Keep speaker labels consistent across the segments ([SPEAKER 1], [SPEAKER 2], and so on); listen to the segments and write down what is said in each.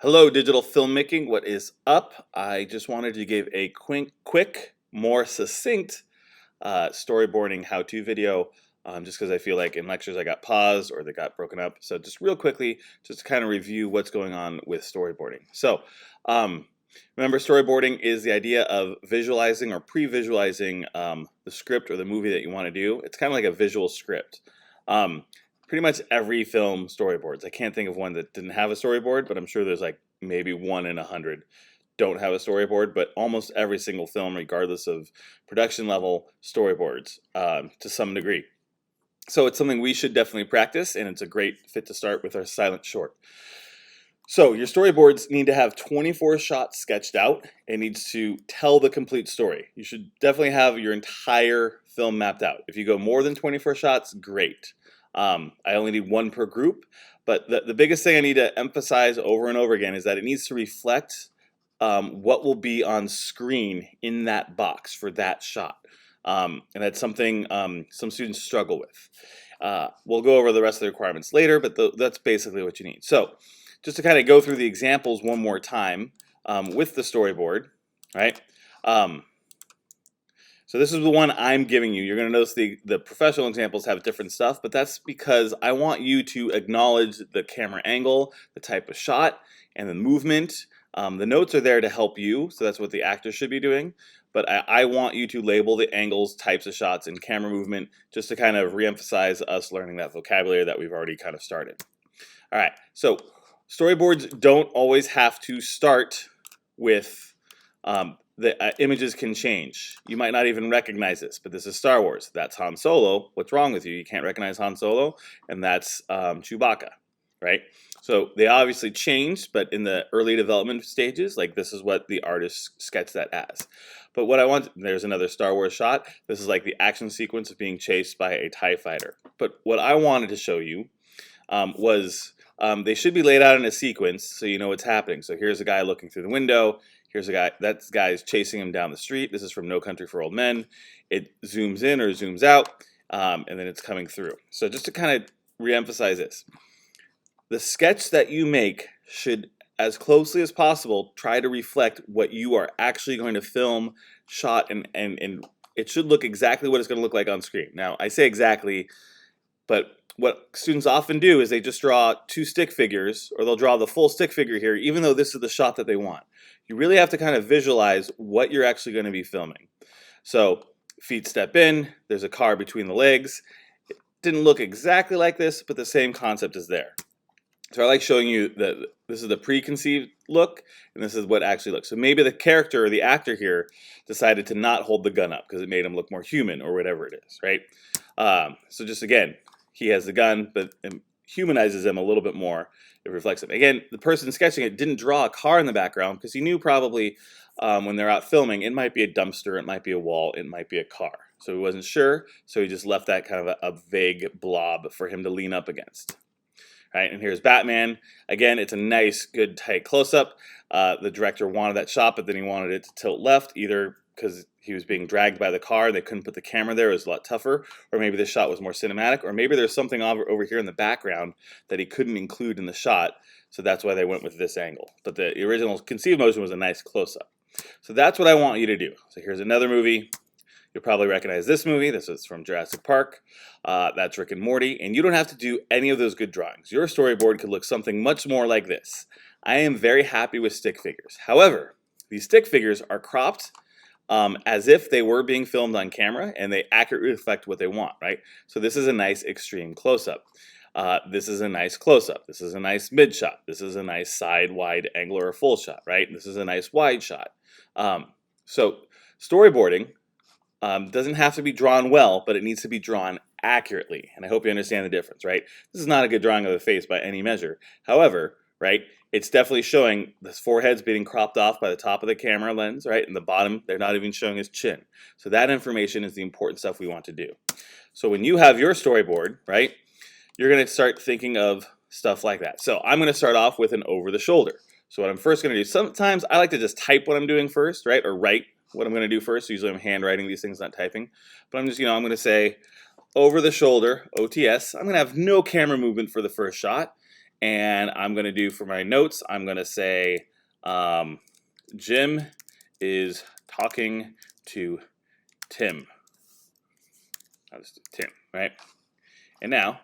[SPEAKER 1] Hello, digital filmmaking. What is up? I just wanted to give a quick, more succinct storyboarding how-to video, just because I feel like in lectures I got paused or they got broken up. So just real quickly, just to kind of review what's going on with storyboarding. So remember, storyboarding is the idea of visualizing or pre-visualizing the script or the movie that you want to do. It's kind of like a visual script. Um, Pretty much every film storyboards. I can't think of one that didn't have a storyboard, but I'm sure there's like maybe 1 in 100 don't have a storyboard, but almost every single film, regardless of production level, storyboards to some degree. So it's something we should definitely practice, and it's a great fit to start with our silent short. So your storyboards need to have 24 shots sketched out. It needs to tell the complete story. You should definitely have your entire film mapped out. If you go more than 24 shots, great. I only need one per group, but the biggest thing I need to emphasize over and over again is that it needs to reflect what will be on screen in that box for that shot. And that's something some students struggle with. We'll go over the rest of the requirements later, but that's basically what you need. So just to kind of go through the examples one more time with the storyboard, right? So this is the one I'm giving you. You're going to notice the professional examples have different stuff, but that's because I want you to acknowledge the camera angle, the type of shot, and the movement. The notes are there to help you, so that's what the actor should be doing. But I want you to label the angles, types of shots, and camera movement just to kind of reemphasize us learning that vocabulary that we've already kind of started. All right, so storyboards don't always have to start with the images can change. You might not even recognize this, but this is Star Wars. That's Han Solo. What's wrong with you? You can't recognize Han Solo, and that's Chewbacca, right? So they obviously changed, but in the early development stages, like this is what the artist sketched that as. But what I want, there's another Star Wars shot. This is like the action sequence of being chased by a TIE fighter. But what I wanted to show you was they should be laid out in a sequence so you know what's happening. So here's a guy looking through the window. Here's a guy, that guy's chasing him down the street. This is from No Country for Old Men. It zooms in or zooms out, and then it's coming through. So just to kind of reemphasize this, the sketch that you make should, as closely as possible, try to reflect what you are actually going to film, shot, and it should look exactly what it's going to look like on screen. Now, I say exactly, but what students often do is they just draw two stick figures, or they'll draw the full stick figure here, even though this is the shot that they want. You really have to kind of visualize what you're actually going to be filming. So feet step in, there's a car between the legs. It didn't look exactly like this, but the same concept is there. So I like showing you that this is the preconceived look, and this is what actually looks. So maybe the character or the actor here decided to not hold the gun up because it made him look more human or whatever it is, right? So just again, he has the gun, but it humanizes him a little bit more. It reflects him. Again, the person sketching it didn't draw a car in the background because he knew probably when they're out filming, it might be a dumpster, it might be a wall, it might be a car. So he wasn't sure, so he just left that kind of a vague blob for him to lean up against. Right, and here's Batman. Again, it's a nice, good, tight close-up. The director wanted that shot, but then he wanted it to tilt left, either because he was being dragged by the car, they couldn't put the camera there, it was a lot tougher, or maybe this shot was more cinematic, or maybe there's something over here in the background that he couldn't include in the shot, so that's why they went with this angle. But the original conceived motion was a nice close-up. So that's what I want you to do. So here's another movie. You'll probably recognize this movie. This is from Jurassic Park. That's Rick and Morty. And you don't have to do any of those good drawings. Your storyboard could look something much more like this. I am very happy with stick figures. However, these stick figures are cropped as if they were being filmed on camera, and they accurately reflect what they want, right? So this is a nice extreme close-up. This is a nice close-up. This is a nice mid shot. This is a nice side wide angle or full shot, right? This is a nice wide shot. So storyboarding doesn't have to be drawn well, but it needs to be drawn accurately. And I hope you understand the difference, right? This is not a good drawing of the face by any measure. However, right, it's definitely showing this forehead's being cropped off by the top of the camera lens, right? And the bottom, they're not even showing his chin. So that information is the important stuff we want to do. So when you have your storyboard, right, you're going to start thinking of stuff like that. So I'm going to start off with an over the shoulder. So what I'm first going to do, sometimes I like to just type what I'm doing first, right, or write what I'm going to do first. Usually I'm handwriting these things, not typing. But I'm just, I'm going to say over the shoulder, OTS. I'm going to have no camera movement for the first shot. And I'm going to do for my notes, I'm going to say Jim is talking to Tim. I'll just do Tim, right? And now,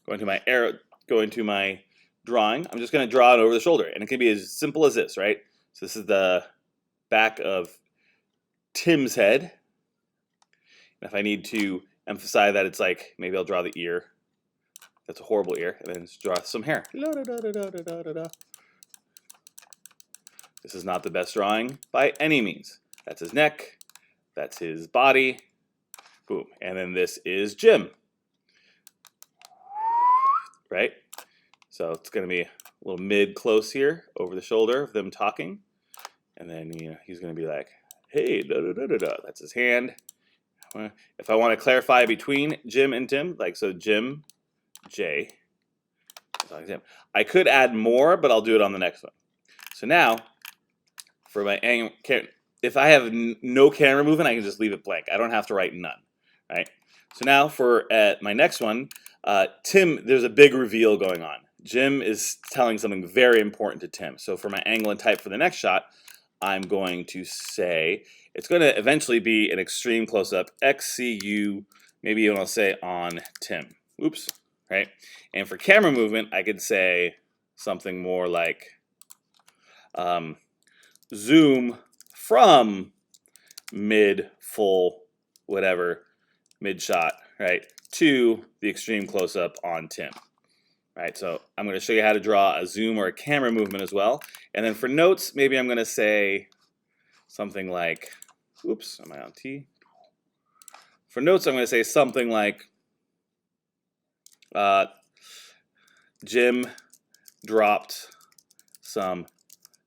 [SPEAKER 1] going to my drawing, I'm just going to draw it over the shoulder. And it can be as simple as this, right? So this is the back of Tim's head. And if I need to emphasize that, it's like, maybe I'll draw the ear. That's a horrible ear. And then just draw some hair. This is not the best drawing by any means. That's his neck. That's his body. Boom. And then this is Jim. Right? So it's going to be a little mid-close here over the shoulder of them talking. And then he's going to be like, hey, da-da-da-da-da. That's his hand. If I want to clarify between Jim and Tim, like so Jim, J. I could add more, but I'll do it on the next one. So now, for my angle, if I have no camera movement, I can just leave it blank. I don't have to write none, right? So now for my next one, Tim, there's a big reveal going on. Jim is telling something very important to Tim. So for my angle and type for the next shot, I'm going to say, it's going to eventually be an extreme close-up, XCU, maybe even I'll say on Tim. Oops, right? And for camera movement, I could say something more like zoom from mid, full, whatever, mid shot, right, to the extreme close-up on Tim. Right, so I'm going to show you how to draw a zoom or a camera movement as well. And then for notes, maybe I'm going to say something like, oops, am I on T? For notes, I'm going to say something like, Jim dropped some,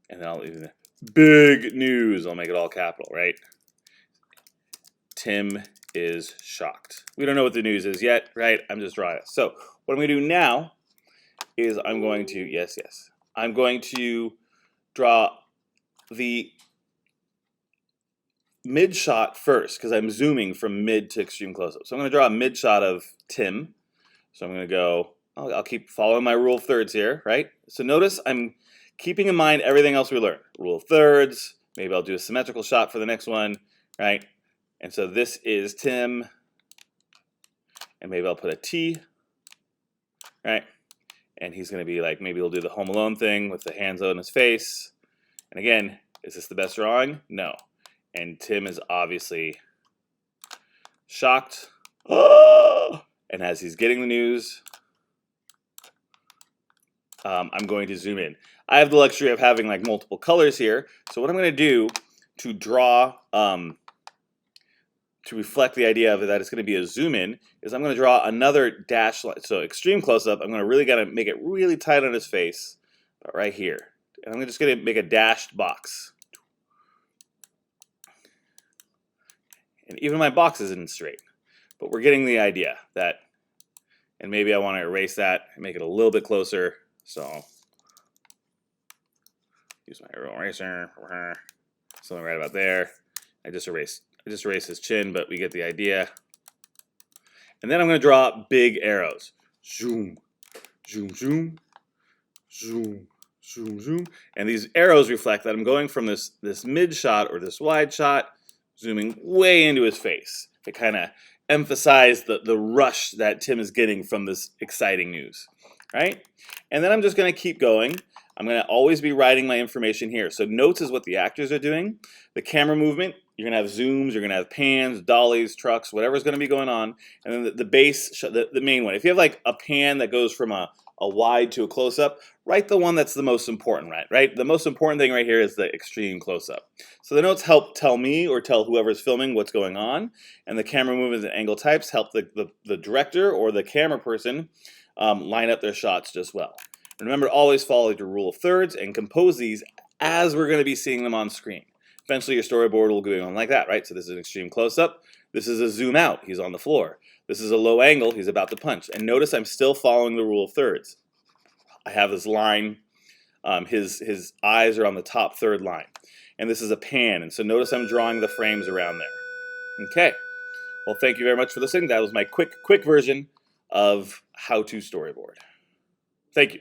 [SPEAKER 1] and then I'll leave it, big news. I'll make it all capital, right? Tim is shocked. We don't know what the news is yet, right? I'm just drawing it. So what I'm going to do now is I'm going to, I'm going to draw the mid shot first because I'm zooming from mid to extreme close-up. So I'm going to draw a mid shot of Tim. So I'm going to go, I'll keep following my rule of thirds here, right? So notice I'm keeping in mind everything else we learned. Rule of thirds, maybe I'll do a symmetrical shot for the next one, right? And so this is Tim, and maybe I'll put a T, right? And he's going to be like, maybe he'll do the Home Alone thing with the hands on his face. And again, is this the best drawing? No. And Tim is obviously shocked. Oh! And as he's getting the news, I'm going to zoom in. I have the luxury of having like multiple colors here. So what I'm going to do to draw, to reflect the idea of that it's going to be a zoom in, is I'm going to draw another dash line. So extreme close up, I'm going to really got to make it really tight on his face, right here. And I'm just going to make a dashed box. And even my box isn't straight, but we're getting the idea that, and maybe I want to erase that and make it a little bit closer. So use my eraser, something right about there. I just erased his chin, but we get the idea. And then I'm going to draw big arrows. Zoom, zoom, zoom, zoom, zoom, zoom. And these arrows reflect that I'm going from this mid shot or this wide shot, zooming way into his face to kind of emphasize the rush that Tim is getting from this exciting news, right? And then I'm just going to keep going. I'm going to always be writing my information here. So notes is what the actors are doing. The camera movement, you're going to have zooms, you're going to have pans, dollies, trucks, whatever's going to be going on. And then the base, the main one. If you have like a pan that goes from a wide to a close-up, write the one that's the most important, right? The most important thing right here is the extreme close-up. So the notes help tell me or tell whoever's filming what's going on. And the camera movements and angle types help the director or the camera person line up their shots just well. And remember, always follow your rule of thirds and compose these as we're going to be seeing them on screen. Eventually your storyboard will go on like that, right? So this is an extreme close-up. This is a zoom out. He's on the floor. This is a low angle. He's about to punch. And notice I'm still following the rule of thirds. I have this line. His eyes are on the top third line. And this is a pan. And so notice I'm drawing the frames around there. Okay. Well, thank you very much for listening. That was my quick version of how to storyboard. Thank you.